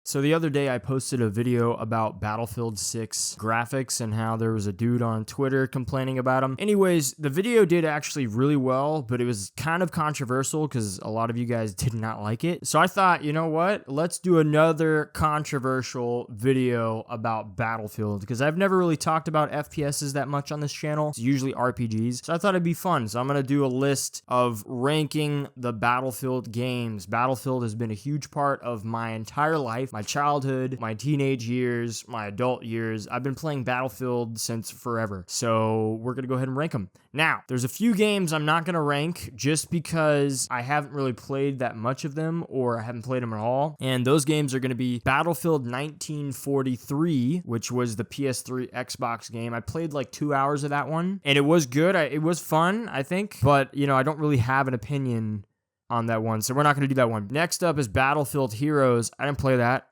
So the other day I posted a video about Battlefield 6 graphics and how there was a dude on Twitter complaining about them. Anyways, the video did actually really well, but it was kind of controversial because a lot of you guys did not like it. So I thought, you know what? Let's do another controversial video about Battlefield because I've never really talked about FPSs that much on this channel. It's usually RPGs. So I thought it'd be fun. So I'm going to do a list of ranking the Battlefield games. Battlefield has been a huge part of my entire life. My childhood, my teenage years, my adult years. I've been playing Battlefield since forever. So we're going to go ahead and rank them. Now, there's a few games I'm not going to rank just because I haven't really played that much of them or I haven't played them at all. And those games are going to be Battlefield 1943, which was the PS3 Xbox game. I played like 2 hours of that one and it was good. It was fun, I think. But, you know, I don't really have an opinion on that one, so we're not going to do that one. Next up is Battlefield Heroes. I didn't play that.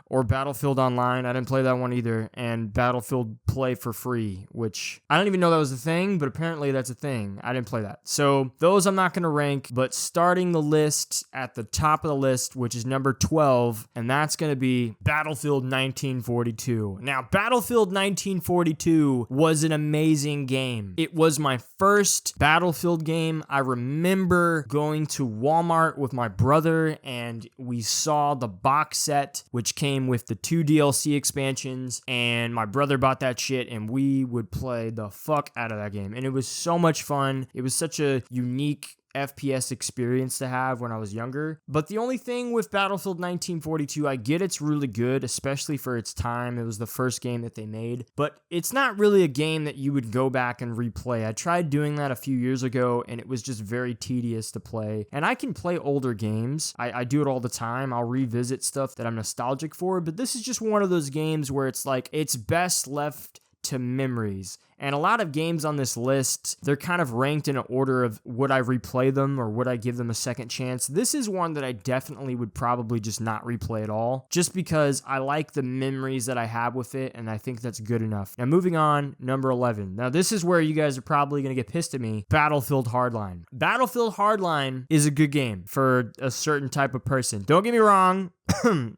Or Battlefield Online. I didn't play that one either. And Battlefield Play for Free, which I don't even know that was a thing, but apparently that's a thing. I didn't play that. So those I'm not going to rank, but starting the list at the top of the list, which is number 12, and that's going to be Battlefield 1942. Now, Battlefield 1942 was an amazing game. It was my first Battlefield game. I remember going to Walmart with my brother, and we saw the box set, which came with the 2 DLC expansions, and my brother bought that shit, and we would play the fuck out of that game, and it was so much fun. It was such a unique FPS experience to have when I was younger. But the only thing with Battlefield 1942, I get it's really good, especially for its time. It was the first game that they made, but it's not really a game that you would go back and replay. I tried doing that a few years ago and it was just very tedious to play. And I can play older games. I do it all the time. I'll revisit stuff that I'm nostalgic for, but this is just one of those games where it's like, it's best left to memories. And a lot of games on this list, they're kind of ranked in an order of would I replay them or would I give them a second chance. This is one that I definitely would probably just not replay at all, just because I like the memories that I have with it, and I think that's good enough. Now, moving on, number 11. Now, this is where you guys are probably going to get pissed at me. Battlefield Hardline. Battlefield Hardline is a good game for a certain type of person. Don't get me wrong.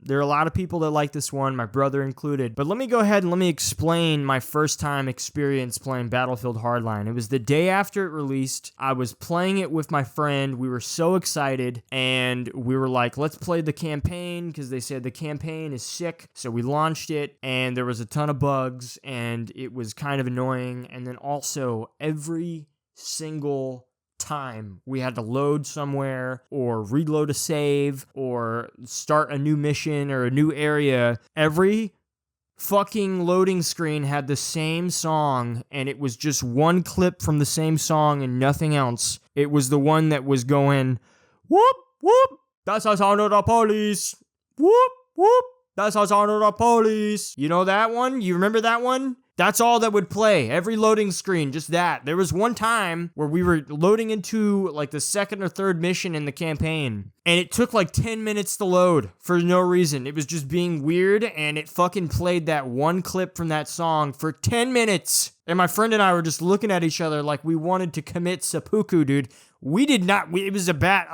There are a lot of people that like this one, my brother included. But let me go ahead and let me explain my first time experience playing Battlefield Hardline. It was the day after it released. I was playing it with my friend. We were so excited, and we were like, let's play the campaign, because they said the campaign is sick. So we launched it, and there was a ton of bugs, and it was kind of annoying. And then also, every single time we had to load somewhere or reload a save or start a new mission or a new area, every fucking loading screen had the same song, and it was just one clip from the same song and nothing else. It was the one that was going, whoop, whoop, that's the sound of the police. Whoop, whoop, that's the sound of the police. You know that one? You remember that one? That's all that would play. Every loading screen, just that. There was one time where we were loading into like the second or third mission in the campaign, and it took like 10 minutes to load for no reason. It was just being weird, and it fucking played that one clip from that song for 10 minutes. And my friend and I were just looking at each other like we wanted to commit seppuku, dude. We did not. It was a bad,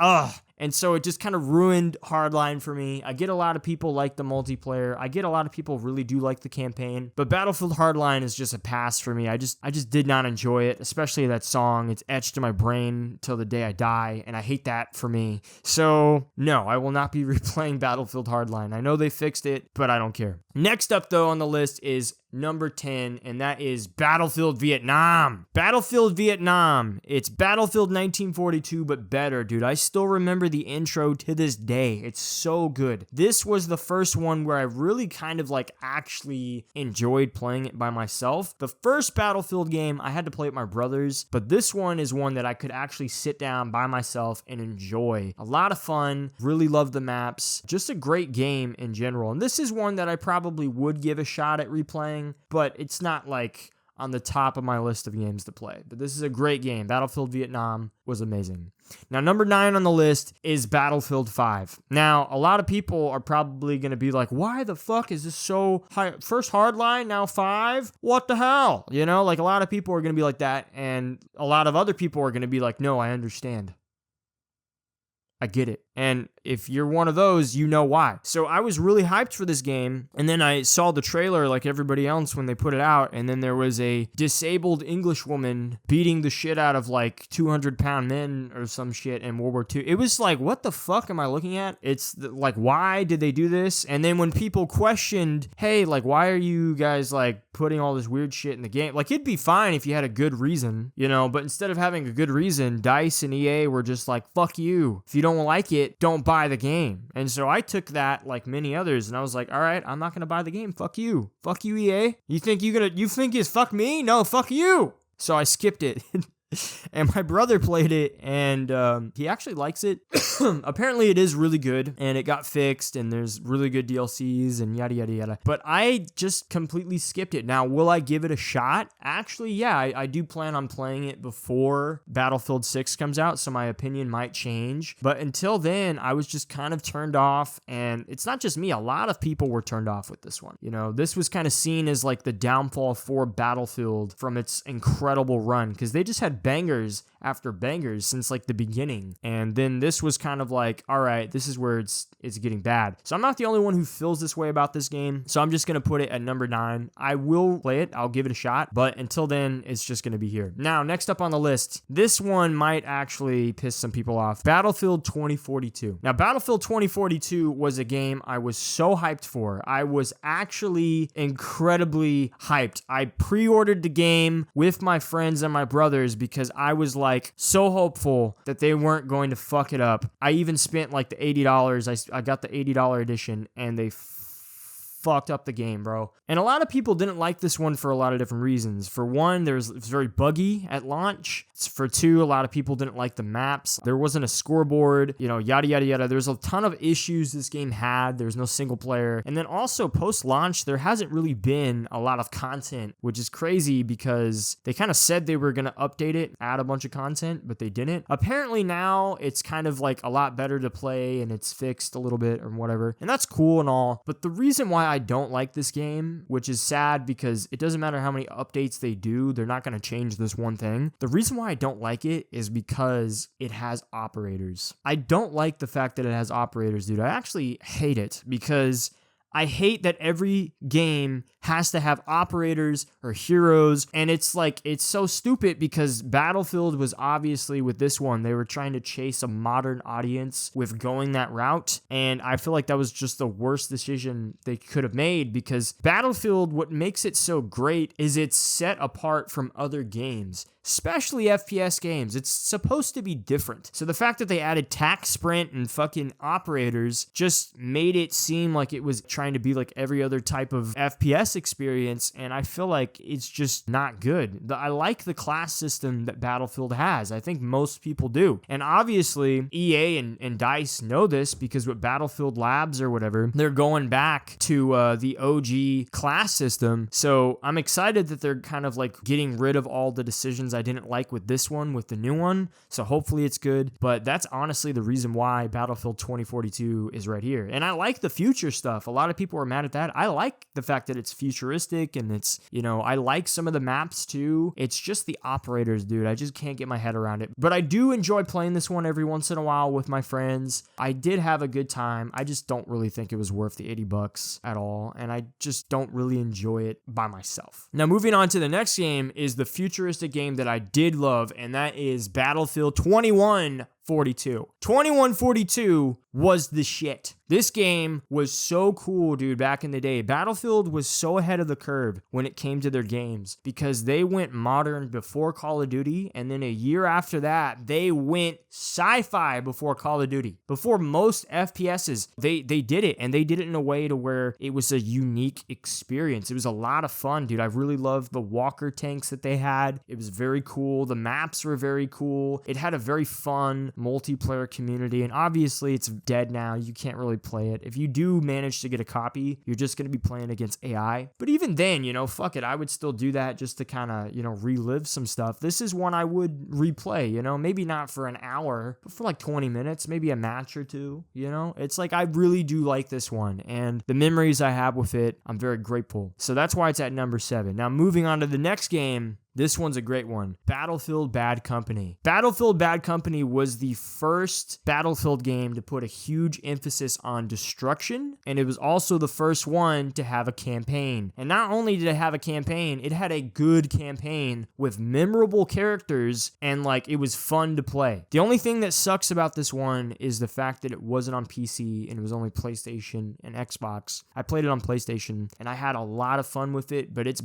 And so it just kind of ruined Hardline for me. I get a lot of people like the multiplayer. I get a lot of people really do like the campaign. But Battlefield Hardline is just a pass for me. I just did not enjoy it, especially that song. It's etched in my brain till the day I die, and I hate that for me. So, no, I will not be replaying Battlefield Hardline. I know they fixed it, but I don't care. Next up, though, on the list is number 10, and that is Battlefield Vietnam. Battlefield Vietnam. It's Battlefield 1942, but better, dude. I still remember the intro to this day. It's so good. This was the first one where I really kind of like actually enjoyed playing it by myself. The first Battlefield game, I had to play with my brothers, but this one is one that I could actually sit down by myself and enjoy. A lot of fun. Really love the maps. Just a great game in general. And this is one that I probably would give a shot at replaying, but it's not like on the top of my list of games to play. But this is a great game. Battlefield Vietnam was amazing. Now, number 9 on the list is Battlefield 5. Now, a lot of people are probably going to be like, why the fuck is this so high? First Hardline, now 5? What the hell? You know, like a lot of people are going to be like that, and a lot of other people are going to be like, no, I understand. I get it. And if you're one of those, you know why. So I was really hyped for this game, and then I saw the trailer like everybody else when they put it out, and then there was a disabled English woman beating the shit out of like 200-pound men or some shit in World War II. It was like, what the fuck am I looking at? It's like, why did they do this? And then when people questioned, hey, like, why are you guys like putting all this weird shit in the game? Like, it'd be fine if you had a good reason, you know, but instead of having a good reason, DICE and EA were just like, fuck you. If you don't like it, don't buy the game. And so I took that like many others, and I was like, all right, I'm not gonna buy the game. Fuck you. Fuck you, EA. You think it's fuck me? No, fuck you. So I skipped it. And my brother played it, and he actually likes it. Apparently it is really good, and it got fixed, and there's really good DLCs and yada yada yada. But I just completely skipped it. Now, will I give it a shot? Actually, yeah, I do plan on playing it before Battlefield 6 comes out, so my opinion might change. But until then, I was just kind of turned off, and it's not just me. A lot of people were turned off with this one. You know, this was kind of seen as like the downfall for Battlefield from its incredible run, because they just had bangers after bangers since like the beginning, and then this was kind of like, all right, this is where it's getting bad. So I'm not the only one who feels this way about this game, so I'm just gonna put it at number 9. I will play it, I'll give it a shot, but until then, it's just gonna be here. Now, next up on the list, this one might actually piss some people off. Battlefield 2042. Now, Battlefield 2042 was a game I was so hyped for. I was actually incredibly hyped. I pre-ordered the game with my friends and my brothers because I was like so hopeful that they weren't going to fuck it up. I even spent like the $80. I got the $80 edition, and they fucked up the game, bro. And a lot of people didn't like this one for a lot of different reasons. For one, it was very buggy at launch. For two, a lot of people didn't like the maps. There wasn't a scoreboard, you know, yada, yada, yada. There's a ton of issues this game had. There's no single player. And then also post-launch, there hasn't really been a lot of content, which is crazy because they kind of said they were going to update it, add a bunch of content, but they didn't. Apparently now it's kind of like a lot better to play, and it's fixed a little bit or whatever. And that's cool and all. But the reason why I don't like this game, which is sad because it doesn't matter how many updates they do, they're not going to change this one thing. The reason why I don't like it is because it has operators. I don't like the fact that it has operators, dude. I actually hate it because I hate that every game has to have operators or heroes, and it's like, it's so stupid because Battlefield was obviously, with this one, they were trying to chase a modern audience with going that route, and I feel like that was just the worst decision they could have made because Battlefield, what makes it so great is it's set apart from other games, especially FPS games. It's supposed to be different. So the fact that they added tac sprint and fucking operators just made it seem like it was trying to be like every other type of FPS experience, and I feel like it's just not good. I like the class system that Battlefield has. I think most people do. And obviously, EA and DICE know this because with Battlefield Labs or whatever, they're going back to the OG class system. So I'm excited that they're kind of like getting rid of all the decisions I didn't like with this one, with the new one. So hopefully it's good. But that's honestly the reason why Battlefield 2042 is right here. And I like the future stuff. A lot of people are mad at that. I like the fact that it's futuristic and it's, you know, I like some of the maps too. It's just the operators, dude. I just can't get my head around it. But I do enjoy playing this one every once in a while with my friends. I did have a good time. I just don't really think it was worth the $80 at all. And I just don't really enjoy it by myself. Now, moving on to the next game is the futuristic game that I did love, and that is Battlefield 2142. 2142 was the shit. This game was so cool, dude, back in the day. Battlefield was so ahead of the curve when it came to their games because they went modern before Call of Duty, and then a year after that, they went sci-fi before Call of Duty. Before most FPSs, they did it, and they did it in a way to where it was a unique experience. It was a lot of fun, dude. I really loved the Walker tanks that they had. It was very cool. The maps were very cool. It had a very fun multiplayer community, and obviously it's dead now. You can't really play it. If you do manage to get a copy, you're just going to be playing against AI. But even then, you know, fuck it. I would still do that just to kind of, you know, relive some stuff. This is one I would replay, you know, maybe not for an hour, but for like 20 minutes, maybe a match or two, you know? It's like, I really do like this one, and the memories I have with it, I'm very grateful. So that's why it's at number 7. Now, moving on to the next game, This one's a great one. Battlefield Bad Company. Battlefield Bad Company was the first Battlefield game to put a huge emphasis on destruction, and it was also the first one to have a campaign. And not only did it have a campaign, it had a good campaign with memorable characters, and like it was fun to play. The only thing that sucks about this one is the fact that it wasn't on PC and it was only PlayStation and Xbox. I played it on PlayStation and I had a lot of fun with it, but it's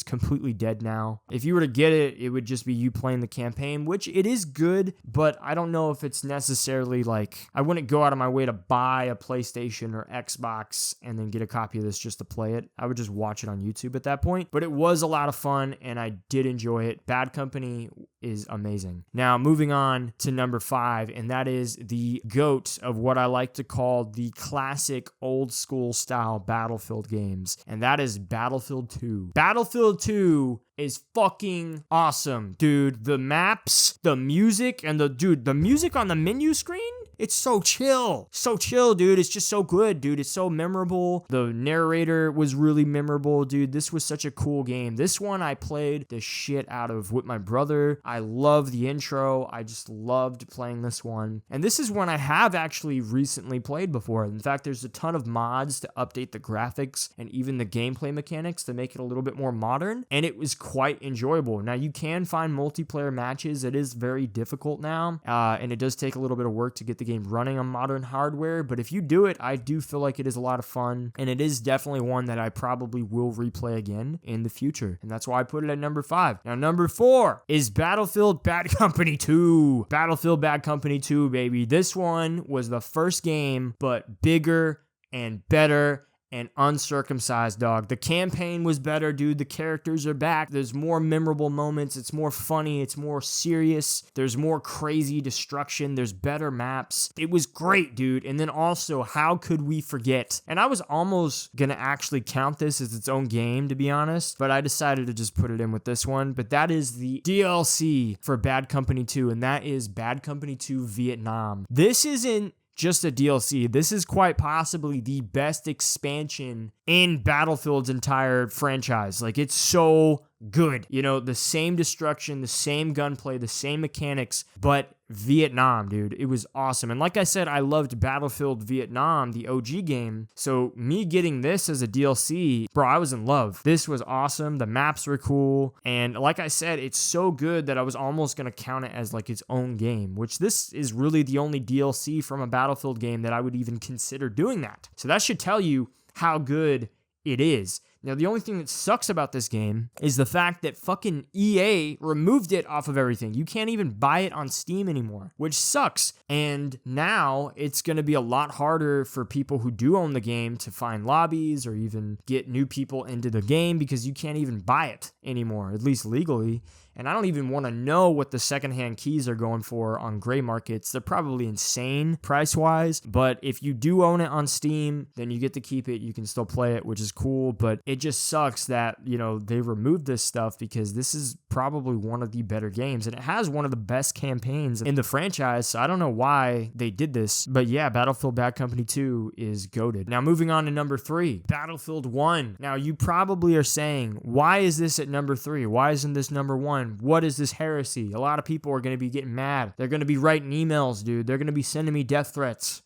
completely dead now. If you were to get it, it would just be you playing the campaign, which it is good, but I don't know if it's necessarily like, I wouldn't go out of my way to buy a PlayStation or Xbox and then get a copy of this just to play it. I would just watch it on YouTube at that point, but it was a lot of fun and I did enjoy it. Bad Company is amazing. Now, moving on to number 5, and that is the GOAT of what I like to call the classic old school style Battlefield games, and that is Battlefield 2. Battlefield 2 is fucking awesome, dude. The maps, the music, and the music on the menu screen, it's so chill. So chill, dude. It's just so good, dude. It's so memorable. The narrator was really memorable, dude. This was such a cool game. This one I played the shit out of with my brother. I love the intro. I just loved playing this one. And this is one I have actually recently played before. In fact, there's a ton of mods to update the graphics and even the gameplay mechanics to make it a little bit more modern. And it was quite enjoyable. Now, you can find multiplayer matches. It is very difficult now. And it does take a little bit of work to get the game running on modern hardware, but if you do it, I do feel like it is a lot of fun, and it is definitely one that I probably will replay again in the future, and that's why I put it at number 5. Now, number 4 is Battlefield Bad Company 2. Battlefield Bad Company 2, baby. This one was the first game, but bigger and better and uncircumcised, dog. The campaign was better, dude. The characters are back. There's more memorable moments. It's more funny. It's more serious. There's more crazy destruction. There's better maps. It was great, dude. And then also, how could we forget? And I was almost gonna actually count this as its own game, to be honest, but I decided to just put it in with this one. But that is the DLC for Bad Company 2, and that is Bad Company 2 Vietnam. This isn't just a DLC. This is quite possibly the best expansion in Battlefield's entire franchise. Like, it's so good. You know, the same destruction, the same gunplay, the same mechanics, but Vietnam, dude. It was awesome. And like I said, I loved Battlefield Vietnam, the OG game. So me getting this as a DLC, bro, I was in love. This was awesome. The maps were cool. And like I said, it's so good that I was almost going to count it as like its own game, which this is really the only DLC from a Battlefield game that I would even consider doing that. So that should tell you how good it is. Now, the only thing that sucks about this game is the fact that fucking EA removed it off of everything. You can't even buy it on Steam anymore, which sucks. And now it's going to be a lot harder for people who do own the game to find lobbies or even get new people into the game because you can't even buy it anymore, at least legally. And I don't even want to know what the secondhand keys are going for on gray markets. They're probably insane price-wise, but if you do own it on Steam, then you get to keep it. You can still play it, which is cool, but it just sucks that, you know, they removed this stuff because this is probably one of the better games, and it has one of the best campaigns in the franchise, so I don't know why they did this, but yeah, Battlefield Bad Company 2 is goated. Now, moving on to number 3, Battlefield 1. Now, you probably are saying, why is this at number 3? Why isn't this number 1? What is this heresy? A lot of people are going to be getting mad. They're going to be writing emails, dude. They're going to be sending me death threats.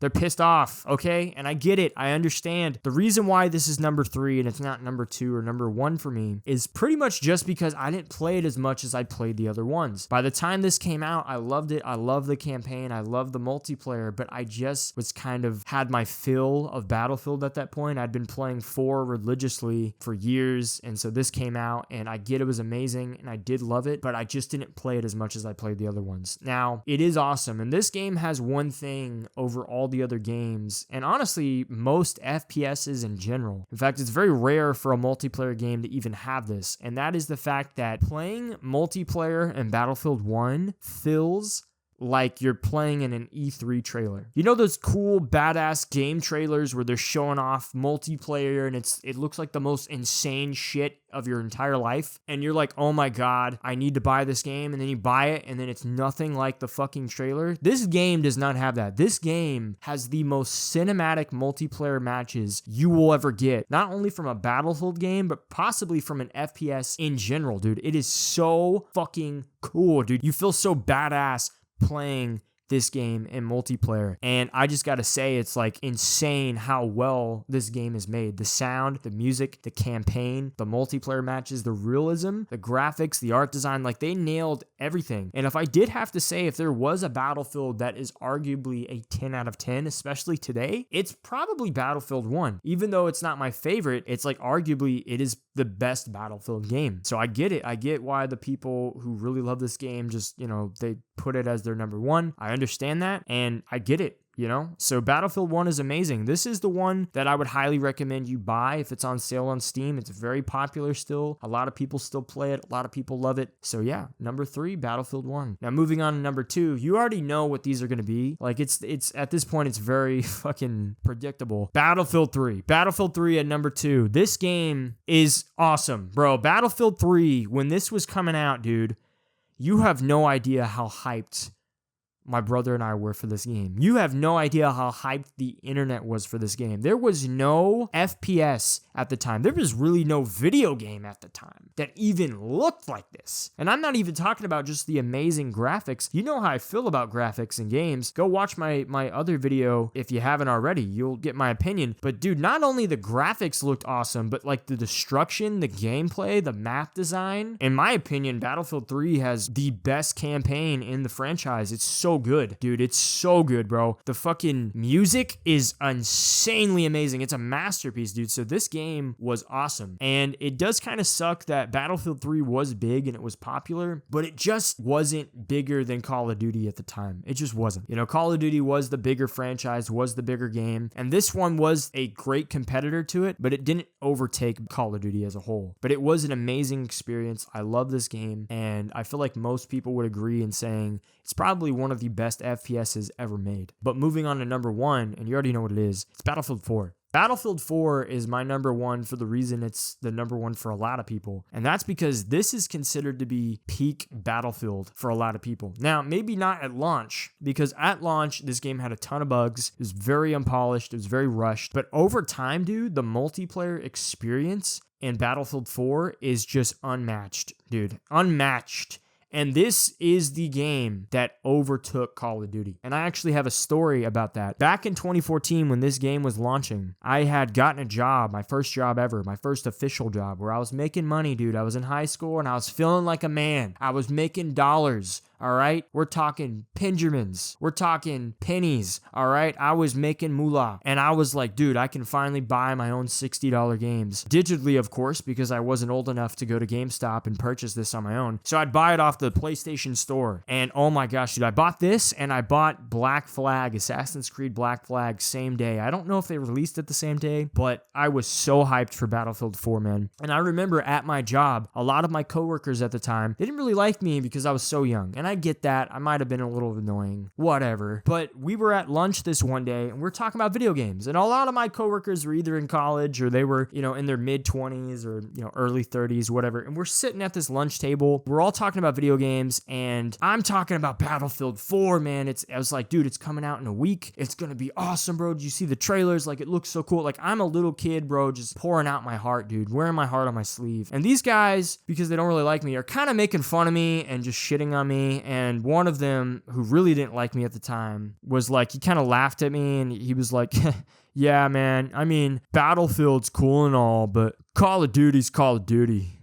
They're pissed off, okay? And I get it. I understand. The reason why this is number 3 and it's not number 2 or number 1 for me is pretty much just because I didn't play it as much as I played the other ones. By the time this came out, I loved it. I loved the campaign. I loved the multiplayer, but I just was kind of had my fill of Battlefield at that point. I'd been playing 4 religiously for years, and so this came out, and I get it was amazing, and I did love it, but I just didn't play it as much as I played the other ones. Now, it is awesome, and this game has one thing over all the other games, and honestly, most FPSs in general. In fact, it's very rare for a multiplayer game to even have this, and that is the fact that playing multiplayer in Battlefield 1 feels like you're playing in an E3 trailer. You know those cool, badass game trailers where they're showing off multiplayer and it looks like the most insane shit of your entire life, and you're like, oh my god, I need to buy this game, and then you buy it, and then it's nothing like the fucking trailer. This game does not have that. This game has the most cinematic multiplayer matches you will ever get, not only from a Battlefield game, but possibly from an FPS in general, dude. It is so fucking cool, dude. You feel so badass playing this game in multiplayer, and I just gotta say, it's like insane how well this game is made. The sound, the music, the campaign, the multiplayer matches, the realism, the graphics, the art design, like they nailed everything. And if I did have to say, if there was a Battlefield that is arguably a 10 out of 10, especially today, it's probably Battlefield 1. Even though it's not my favorite, it's like arguably it is the best Battlefield game. So I get it. I get why the people who really love this game just, they put it as their number one. I understand that, and I get it. So Battlefield 1 is amazing. This is the one that I would highly recommend you buy if it's on sale on Steam. It's very popular still. A lot of people still play it. A lot of people love it. So yeah, number 3, Battlefield 1. Now moving on to number 2, you already know what these are going to be. Like it's at this point, it's very fucking predictable. Battlefield 3. Battlefield 3 at number 2. This game is awesome, bro. Battlefield 3, when this was coming out, dude, you have no idea how hyped my brother and I were for this game. You have no idea how hyped the internet was for this game. There was no FPS at the time. There was really no video game at the time that even looked like this. And I'm not even talking about just the amazing graphics. You know how I feel about graphics in games. Go watch my other video if you haven't already. You'll get my opinion. But dude, not only the graphics looked awesome, but like the destruction, the gameplay, the map design. In my opinion, Battlefield 3 has the best campaign in the franchise. It's so good, dude. It's so good, bro. The fucking music is insanely amazing. It's a masterpiece, dude. So this game was awesome. And it does kind of suck that Battlefield 3 was big and it was popular, but it just wasn't bigger than Call of Duty at the time. It just wasn't. Call of Duty was the bigger franchise, was the bigger game, and this one was a great competitor to it, but it didn't overtake Call of Duty as a whole. But it was an amazing experience. I love this game, and I feel like most people would agree in saying it's probably one of the best FPSs ever made. But moving on to number 1, and you already know what it is, it's Battlefield 4. Battlefield 4 is my number 1 for the reason it's the number 1 for a lot of people. And that's because this is considered to be peak Battlefield for a lot of people. Now, maybe not at launch, because at launch, this game had a ton of bugs. It was very unpolished. It was very rushed. But over time, dude, the multiplayer experience in Battlefield 4 is just unmatched, dude. Unmatched. And this is the game that overtook Call of Duty. And I actually have a story about that. Back in 2014, when this game was launching, I had gotten a job, my first job ever, my first official job, where I was making money, dude. I was in high school and I was feeling like a man. I was making dollars. All right, we're talking Pingermans. We're talking pennies. All right, I was making moolah. And I was like, dude, I can finally buy my own $60 games. Digitally, of course, because I wasn't old enough to go to GameStop and purchase this on my own. So I'd buy it off the PlayStation Store. And oh my gosh, dude, I bought this and I bought Black Flag, Assassin's Creed Black Flag, same day. I don't know if they released it the same day, but I was so hyped for Battlefield 4, man. And I remember at my job, a lot of my coworkers at the time, they didn't really like me because I was so young. And I get that. I might have been a little annoying, whatever. But we were at lunch this one day and we're talking about video games. And a lot of my coworkers were either in college or they were, in their mid 20s or, early 30s, whatever. And we're sitting at this lunch table. We're all talking about video games and I'm talking about Battlefield 4, man. I was like, dude, it's coming out in a week. It's going to be awesome, bro. Did you see the trailers? Like, it looks so cool. Like, I'm a little kid, bro, just pouring out my heart, dude, wearing my heart on my sleeve. And these guys, because they don't really like me, are kind of making fun of me and just shitting on me. And one of them, who really didn't like me at the time, was like, he kind of laughed at me and he was like, yeah, man, I mean, Battlefield's cool and all, but Call of Duty's Call of Duty.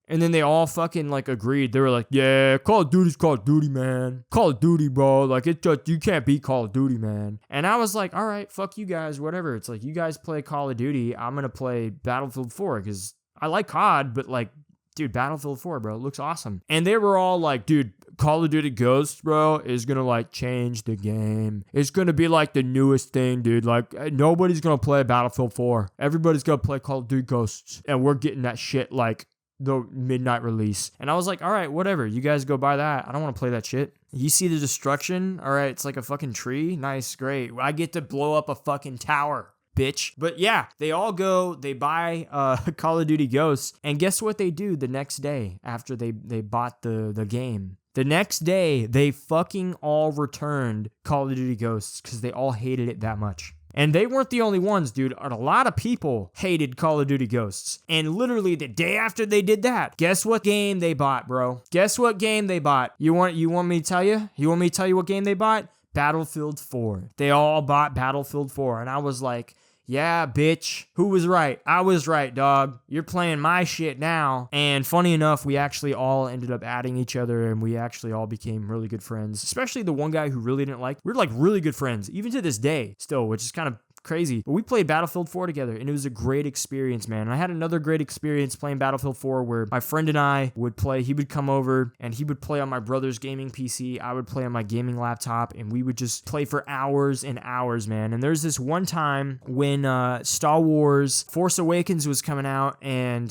And then they all fucking like agreed. They were like, yeah, Call of Duty's Call of Duty, man. Call of Duty, bro. Like, you can't beat Call of Duty, man. And I was like, all right, fuck you guys, whatever. It's like, you guys play Call of Duty. I'm going to play Battlefield 4 because I like COD, but like, dude, Battlefield 4, bro, it looks awesome. And they were all like, dude, Call of Duty Ghosts, bro, is gonna like change the game. It's gonna be like the newest thing, dude. Like, nobody's gonna play Battlefield 4. Everybody's gonna play Call of Duty Ghosts. And we're getting that shit like the midnight release. And I was like, all right, whatever. You guys go buy that. I don't want to play that shit. You see the destruction? All right, it's like a fucking tree. Nice, great. I get to blow up a fucking tower, bitch. But yeah, they all go, they buy Call of Duty Ghosts, and guess what they do the next day after they bought the game? The next day, they fucking all returned Call of Duty Ghosts because they all hated it that much. And they weren't the only ones, dude. A lot of people hated Call of Duty Ghosts. And literally the day after they did that, guess what game they bought, bro? Guess what game they bought? You want me to tell you? You want me to tell you what game they bought? Battlefield 4. They all bought Battlefield 4. And I was like, yeah, bitch. Who was right? I was right, dog. You're playing my shit now. And funny enough, we actually all ended up adding each other, and we actually all became really good friends. Especially the one guy who really didn't like. We're like really good friends, even to this day still, which is kind of crazy. But we played Battlefield 4 together, and it was a great experience, man. And I had another great experience playing Battlefield 4 where my friend and I would play. He would come over, and he would play on my brother's gaming PC. I would play on my gaming laptop, and we would just play for hours and hours, man. And there's this one time when Star Wars Force Awakens was coming out, and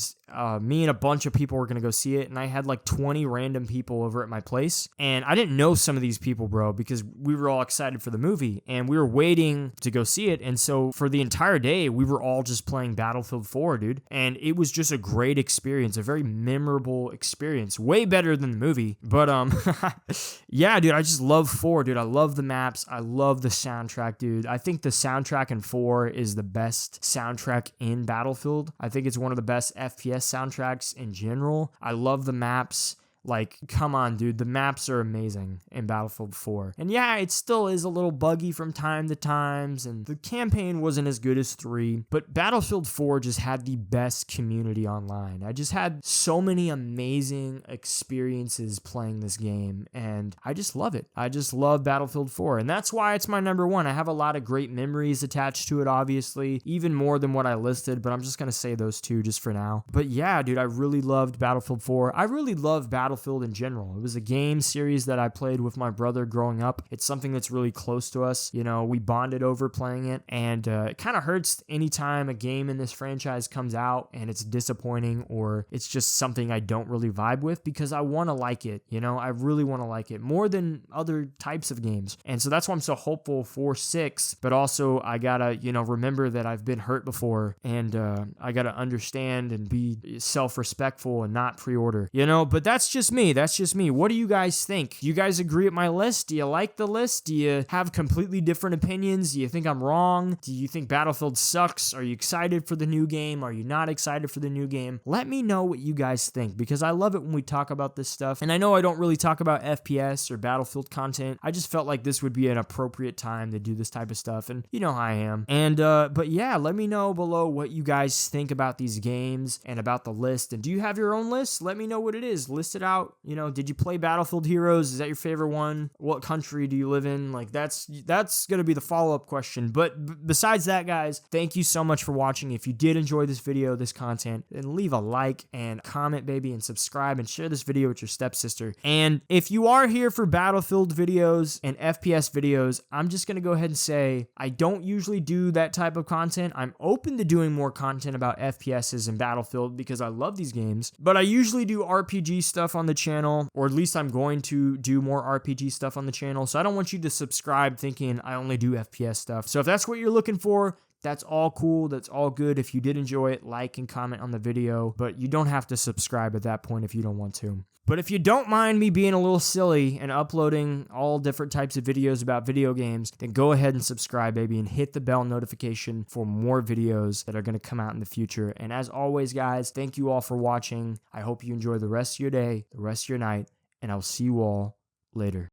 me and a bunch of people were going to go see it, and I had like 20 random people over at my place, and I didn't know some of these people, bro, because we were all excited for the movie, and we were waiting to go see it, and so for the entire day, we were all just playing Battlefield 4, dude, and it was just a great experience, a very memorable experience, way better than the movie, but yeah, dude, I just love 4, dude. I love the maps, I love the soundtrack, dude. I think the soundtrack in 4 is the best soundtrack in Battlefield. I think it's one of the best FPS soundtracks in general. I love the maps. Like, come on, dude. The maps are amazing in Battlefield 4. And yeah, it still is a little buggy from time to times, and the campaign wasn't as good as 3, but Battlefield 4 just had the best community online. I just had so many amazing experiences playing this game, and I just love it. I just love Battlefield 4, and that's why it's my number one. I have a lot of great memories attached to it, obviously, even more than what I listed, but I'm just gonna say those two just for now. But yeah, dude, I really loved Battlefield 4. I really love Battlefield in general. It was a game series that I played with my brother growing up. It's something that's really close to us. You know, we bonded over playing it, and it kind of hurts anytime a game in this franchise comes out and it's disappointing or it's just something I don't really vibe with, because I want to like it. You know, I really want to like it more than other types of games. And so that's why I'm so hopeful for 6, but also I gotta, you know, remember that I've been hurt before, and I gotta understand and be self-respectful and not pre-order, you know. But that's just me. That's just me. What do you guys think? Do you guys agree with my list? Do you like the list? Do you have completely different opinions? Do you think I'm wrong? Do you think Battlefield sucks? Are you excited for the new game? Are you not excited for the new game? Let me know what you guys think, because I love it when we talk about this stuff. And I know I don't really talk about FPS or Battlefield content. I just felt like this would be an appropriate time to do this type of stuff, and you know how I am. And but yeah, let me know below what you guys think about these games and about the list. And do you have your own list? Let me know what it is. List it out. You know, did you play Battlefield Heroes? Is that your favorite one? What country do you live in? Like, that's gonna be the follow-up question. But besides that, guys, thank you so much for watching. If you did enjoy this video, this content, then leave a like and comment, baby, and subscribe, and share this video with your stepsister. And if you are here for Battlefield videos and FPS videos, I'm just gonna go ahead and say I don't usually do that type of content. I'm open to doing more content about FPSs and Battlefield because I love these games, but I usually do RPG stuff on the channel, or at least I'm going to do more RPG stuff on the channel. So I don't want you to subscribe thinking I only do FPS stuff. So if that's what you're looking for, that's all cool. That's all good. If you did enjoy it, like and comment on the video, but you don't have to subscribe at that point if you don't want to. But if you don't mind me being a little silly and uploading all different types of videos about video games, then go ahead and subscribe, baby, and hit the bell notification for more videos that are going to come out in the future. And as always, guys, thank you all for watching. I hope you enjoy the rest of your day, the rest of your night, and I'll see you all later.